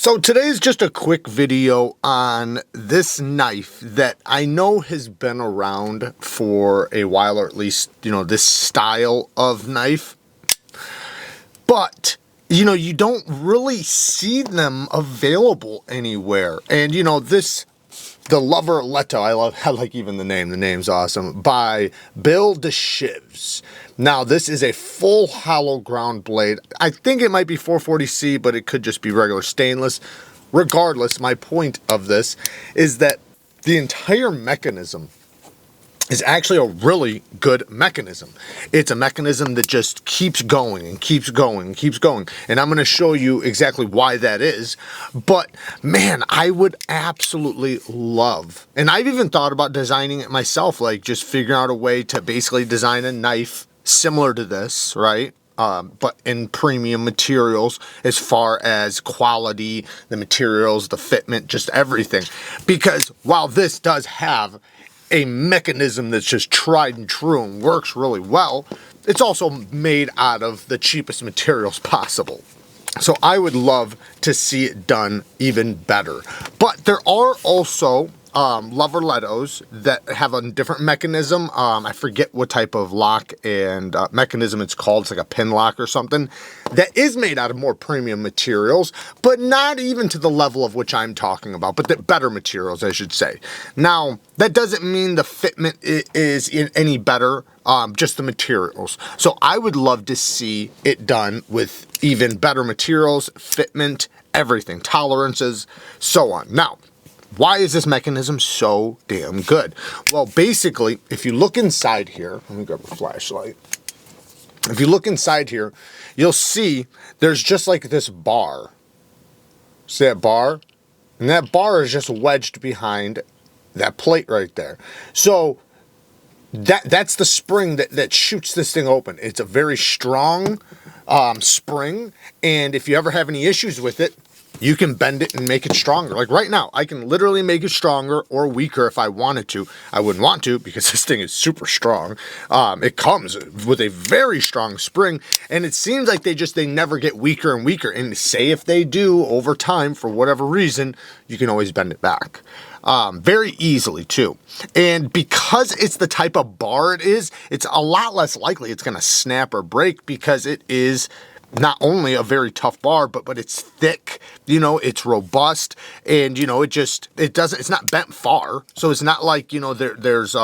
So today's just a quick video on this knife that I know has been around for a while, or at least, this style of knife. But, you don't really see them available anywhere. And, the LEVERLETTO, I like even the name. The name's awesome. By DESHIVS. Now, this is a full hollow ground blade. I think it might be 440C, but it could just be regular stainless. Regardless, my point of this is that the entire mechanism is actually a really good mechanism. It's a mechanism that just keeps going and keeps going and keeps going. And I'm going to show you exactly why that is. But man, I would absolutely love, and I've even thought about designing it myself, like just figuring out a way to basically design a knife similar to this, right? But in premium materials as far as quality, the materials, the fitment, just everything. Because while this does have a mechanism that's just tried and true and works really well, it's also made out of the cheapest materials possible. So I would love to see it done even better. But there are also LEVERLETTOs that have a different mechanism. I forget what type of lock and mechanism it's called. It's like a pin lock or something that is made out of more premium materials, but not even to the level of which I'm talking about, but the better materials, I should say. Now, that doesn't mean the fitment is any better, just the materials. So I would love to see it done with even better materials, fitment, everything, tolerances, so on. Now, why is this mechanism so damn good? Well, basically, if you look inside here, let me grab a flashlight. If you look inside here, you'll see there's just like this bar. See that bar? And that bar is just wedged behind that plate right there. So that's the spring that shoots this thing open. It's a very strong spring, and if you ever have any issues with it, you can bend it and make it stronger. Like right now, I can literally make it stronger or weaker if I wanted to. I wouldn't want to because this thing is super strong. It comes with a very strong spring, and it seems like they never get weaker and weaker. And say if they do over time, for whatever reason, you can always bend it back. Very easily too. And because it's the type of bar it is, it's a lot less likely it's going to snap or break because it is not only a very tough bar, but it's thick, it's robust, and it's not bent far, so it's not like there's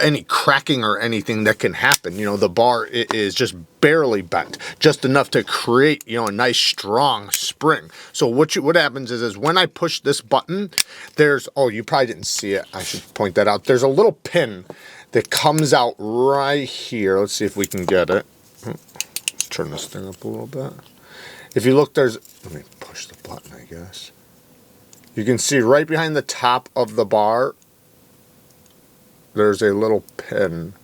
any cracking or anything that can happen. The bar is just barely bent, just enough to create a nice strong spring. So what happens is when I push this button, you probably didn't see it, I should point that out, there's a little pin that comes out right here. Let's see if we can get it. Turn this thing up a little bit. If you look, let me push the button, I guess. You can see right behind the top of the bar, there's a little pin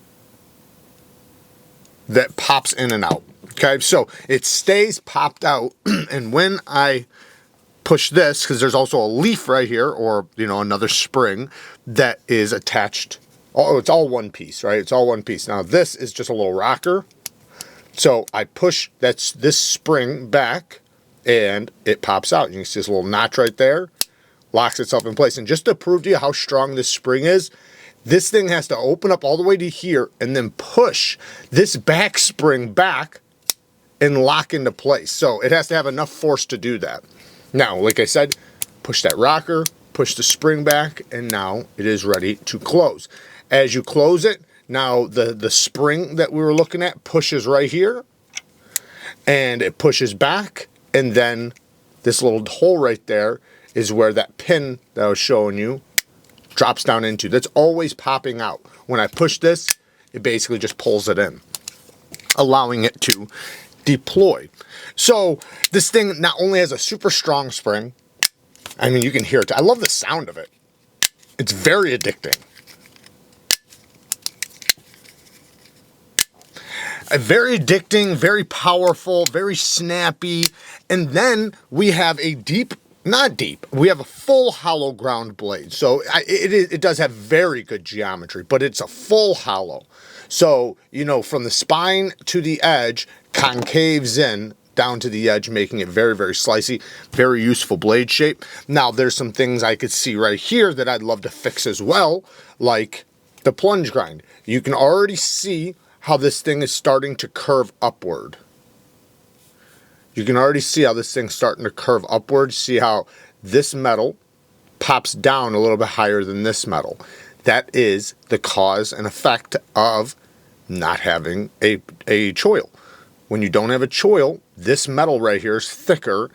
that pops in and out. Okay, so it stays popped out, and when I push this, because there's also a leaf right here, or another spring that is attached. Oh, it's all one piece, right? It's all one piece. Now this is just a little rocker. So I push this spring back, and it pops out. You can see this little notch right there, locks itself in place. And just to prove to you how strong this spring is, this thing has to open up all the way to here and then push this back spring back and lock into place. So it has to have enough force to do that. Now, like I said, push that rocker, push the spring back, and now it is ready to close. As you close it, now the spring that we were looking at pushes right here, and it pushes back, and then this little hole right there is where that pin that I was showing you drops down into. That's always popping out. When I push this, it basically just pulls it in, allowing it to deploy. So this thing not only has a super strong spring, I mean, you can hear it. I love the sound of it. It's very addicting. Very addicting, very powerful, very snappy. And then we have a we have a full hollow ground blade. So it does have very good geometry, but it's a full hollow. So, from the spine to the edge, concaves in down to the edge, making it very, very slicey, very useful blade shape. Now, there's some things I could see right here that I'd love to fix as well, like the plunge grind. You can already see how this thing is starting to curve upward. You can already see how this thing's starting to curve upward. See how this metal pops down a little bit higher than this metal. That is the cause and effect of not having a choil. When you don't have a choil, this metal right here is thicker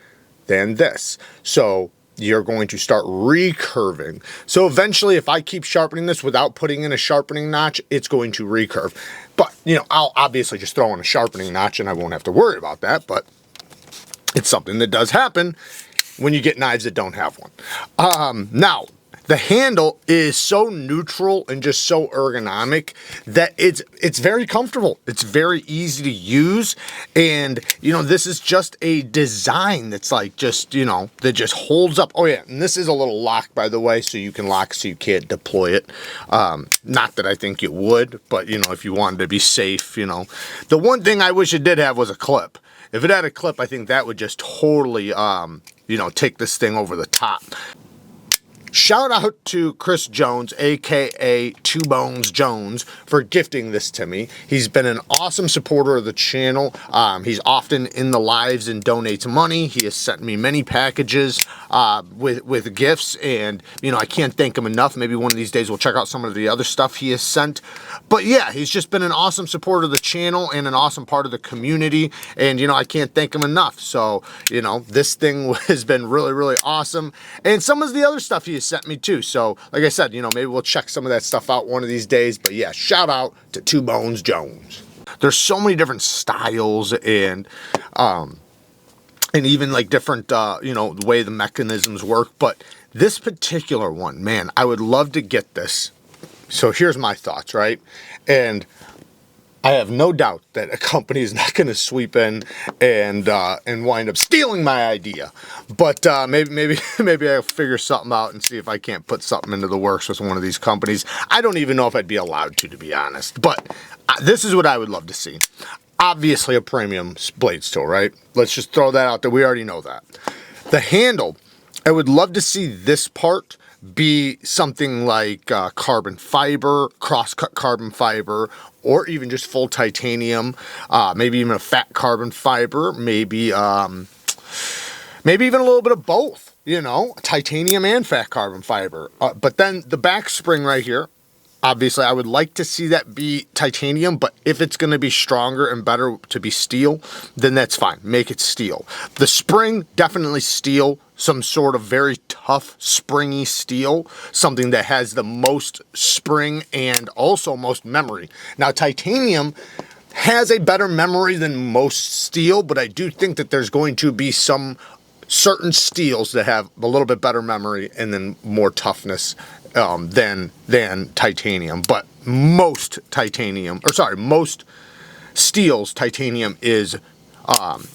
than this. So you're going to start recurving. So eventually, if I keep sharpening this without putting in a sharpening notch, it's going to recurve. But, you know, I'll obviously just throw in a sharpening notch and I won't have to worry about that. But it's something that does happen when you get knives that don't have one. Now, the handle is so neutral and just so ergonomic that it's very comfortable. It's very easy to use. And, you know, this is just a design that's like just, you know, that just holds up. Oh, yeah. And this is a little lock, by the way, so you can lock so you can't deploy it. Not that I think it would, but, you know, if you wanted to be safe, you know. The one thing I wish it did have was a clip. If it had a clip, I think that would just totally, you know, take this thing over the top. Shout out to Chris Jones, aka Two Bones Jones, for gifting this to me. He's been an awesome supporter of the channel. He's often in the lives and donates money. He has sent me many packages with gifts, and you know, I can't thank him enough. Maybe one of these days we'll check out some of the other stuff he has sent. But yeah, he's just been an awesome supporter of the channel and an awesome part of the community, and you know, I can't thank him enough. So, you know, this thing has been really, really awesome. And some of the other stuff he has sent me too. So, like I said, you know, maybe we'll check some of that stuff out one of these days. But yeah, shout out to Two Bones Jones. There's so many different styles and even like different, you know, the way the mechanisms work. But this particular one, man, I would love to get this. So here's my thoughts, right? And I have no doubt that a company is not going to sweep in and wind up stealing my idea. But maybe I'll figure something out and see if I can't put something into the works with one of these companies. I don't even know if I'd be allowed to be honest. But this is what I would love to see. Obviously a premium blade steel, right? Let's just throw that out there. We already know that. The handle, I would love to see this part be something like carbon fiber, cross-cut carbon fiber, or even just full titanium, maybe even a fat carbon fiber, maybe even a little bit of both, you know, titanium and fat carbon fiber. But then the back spring right here, obviously I would like to see that be titanium, but if it's going to be stronger and better to be steel, then that's fine. Make it steel. The spring, definitely steel. Some sort of very tough, springy steel, something that has the most spring and also most memory. Now, titanium has a better memory than most steel, but I do think that there's going to be some certain steels that have a little bit better memory and then more toughness than titanium. But most steels, titanium is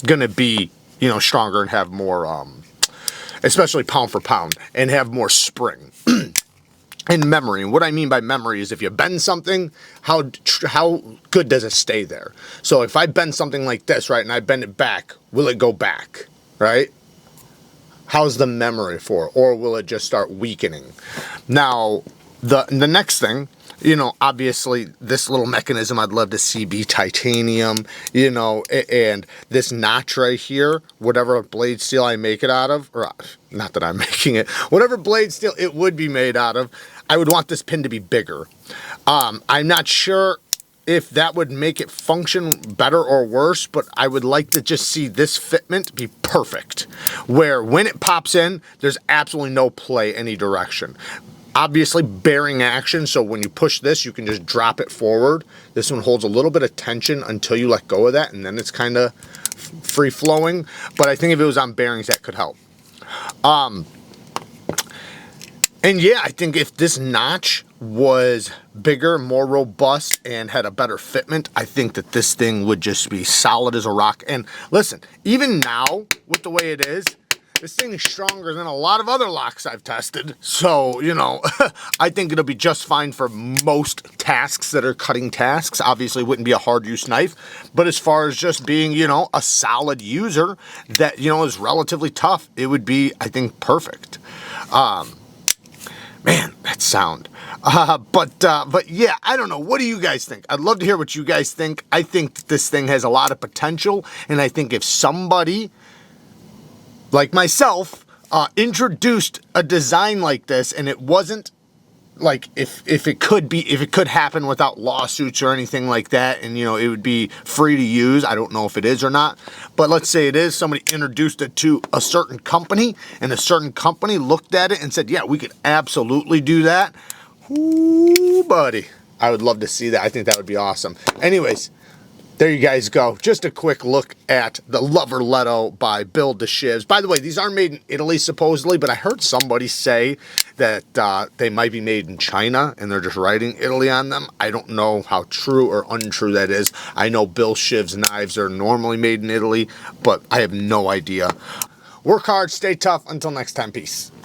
going to be, you know, stronger and have more especially pound for pound, and have more spring and memory. And what I mean by memory is if you bend something, how good does it stay there? So if I bend something like this, right, and I bend it back, will it go back, right? How's the memory for it? Or will it just start weakening? Now, the next thing, you know, obviously this little mechanism I'd love to see be titanium, you know, and this notch right here, whatever blade steel I make it out of, or not that I'm making it, whatever blade steel it would be made out of, I would want this pin to be bigger. I'm not sure if that would make it function better or worse, but I would like to just see this fitment be perfect, where when it pops in, there's absolutely no play any direction. Obviously bearing action, so when you push this, you can just drop it forward. This one holds a little bit of tension until you let go of that, and then it's kind of free flowing. But I think if it was on bearings, that could help. And yeah, I think if this notch was bigger, more robust, and had a better fitment, I think that this thing would just be solid as a rock. And listen, even now, with the way it is, This thing is stronger than a lot of other locks I've tested. So, you know, I think it'll be just fine for most tasks that are cutting tasks. Obviously, it wouldn't be a hard use knife. But as far as just being, you know, a solid user that, you know, is relatively tough, it would be, I think, perfect. Man, that sound. But yeah, I don't know. What do you guys think? I'd love to hear what you guys think. I think this thing has a lot of potential. And I think if somebody like myself, introduced a design like this, and it wasn't like if it could happen without lawsuits or anything like that, and you know it would be free to use. I don't know if it is or not, but let's say it is. Somebody introduced it to a certain company, and a certain company looked at it and said, "Yeah, we could absolutely do that." Ooh, buddy, I would love to see that. I think that would be awesome. Anyways. There you guys go. Just a quick look at the LEVERLETTO by DESHIVS. By the way, these are made in Italy supposedly, but I heard somebody say that they might be made in China and they're just writing Italy on them. I don't know how true or untrue that is. I know DESHIVS knives are normally made in Italy, but I have no idea. Work hard, stay tough. Until next time, peace.